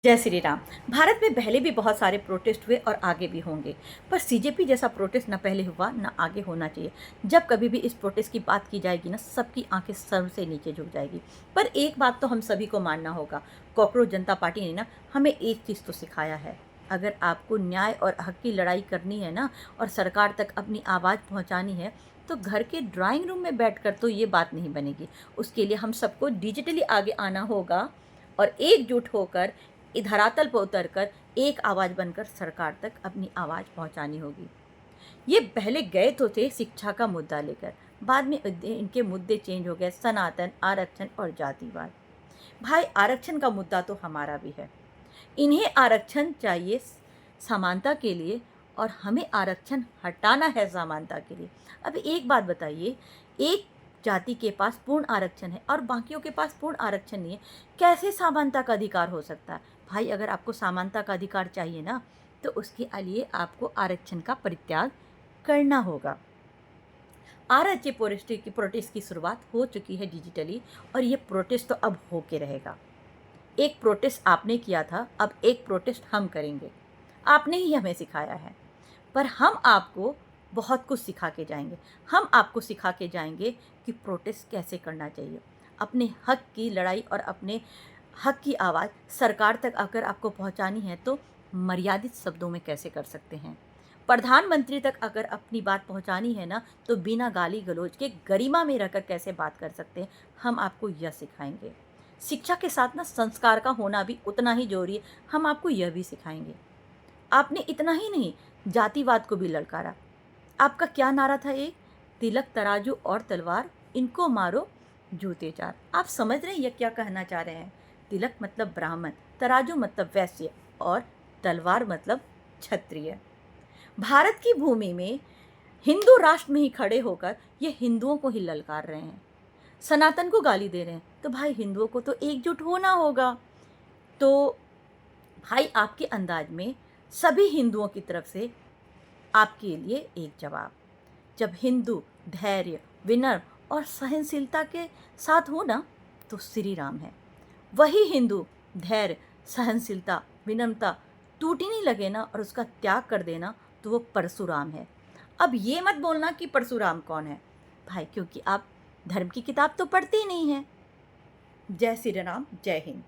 जय श्री राम। भारत में पहले भी बहुत सारे प्रोटेस्ट हुए और आगे भी होंगे, पर सीजेपी जैसा प्रोटेस्ट ना पहले हुआ ना आगे होना चाहिए। जब कभी भी इस प्रोटेस्ट की बात की जाएगी ना, सबकी आंखें सर से नीचे झुक जाएगी। पर एक बात तो हम सभी को मानना होगा, कॉकरोच जनता पार्टी ने ना हमें एक चीज़ तो सिखाया है। अगर आपको न्याय और हक की लड़ाई करनी है ना, और सरकार तक अपनी आवाज़ पहुँचानी है, तो घर के ड्राइंग रूम में बैठकर तो ये बात नहीं बनेगी। उसके लिए हम सबको डिजिटली आगे आना होगा और एकजुट होकर धरातल पर उतरकर एक आवाज़ बनकर सरकार तक अपनी आवाज़ पहुंचानी होगी। ये पहले गए तो थे शिक्षा का मुद्दा लेकर, बाद में इनके मुद्दे चेंज हो गए, सनातन, आरक्षण और जातिवाद। भाई, आरक्षण का मुद्दा तो हमारा भी है। इन्हें आरक्षण चाहिए समानता के लिए और हमें आरक्षण हटाना है समानता के लिए। अब एक बात बताइए, एक जाति के पास पूर्ण आरक्षण है और बाकियों के पास पूर्ण आरक्षण नहीं है, कैसे समानता का अधिकार हो सकता है? भाई, अगर आपको समानता का अधिकार चाहिए ना, तो उसके लिए आपको आरक्षण का परित्याग करना होगा। आरक्षण प्रोटेस्ट की शुरुआत हो चुकी है डिजिटली, और ये प्रोटेस्ट तो अब होके रहेगा। एक प्रोटेस्ट आपने किया था, अब एक प्रोटेस्ट हम करेंगे। आपने ही हमें सिखाया है, पर हम आपको बहुत कुछ सिखा के जाएंगे। हम आपको सिखा के जाएंगे कि प्रोटेस्ट कैसे करना चाहिए। अपने हक की लड़ाई और अपने हक की आवाज़ सरकार तक अगर आपको पहुंचानी है, तो मर्यादित शब्दों में कैसे कर सकते हैं। प्रधानमंत्री तक अगर अपनी बात पहुंचानी है ना, तो बिना गाली गलौज के गरिमा में रहकर कैसे बात कर सकते हैं, हम आपको यह सिखाएंगे। शिक्षा के साथ ना संस्कार का होना भी उतना ही जरूरी है, हम आपको यह भी सिखाएंगे। आपने इतना ही नहीं, जातिवाद को भी ललकारा। आपका क्या नारा था? एक तिलक तराजू और तलवार, इनको मारो जूते चार। आप समझ रहे हैं ये क्या कहना चाह रहे हैं? तिलक मतलब ब्राह्मण, तराजू मतलब वैश्य और तलवार मतलब क्षत्रिय। भारत की भूमि में हिंदू राष्ट्र में ही खड़े होकर ये हिंदुओं को ही ललकार रहे हैं, सनातन को गाली दे रहे हैं। तो भाई, हिंदुओं को तो एकजुट होना होगा। तो भाई, आपके अंदाज में सभी हिंदुओं की तरफ से आपके लिए एक जवाब। जब हिंदू धैर्य, विनम्र और सहनशीलता के साथ हो ना, तो श्री राम है। वही हिंदू धैर्य, सहनशीलता, विनम्रता टूटने लगे ना और उसका त्याग कर देना, तो वो परशुराम है। अब ये मत बोलना कि परशुराम कौन है भाई, क्योंकि आप धर्म की किताब तो पढ़ते ही नहीं हैं। जय श्री राम, जय हिंद।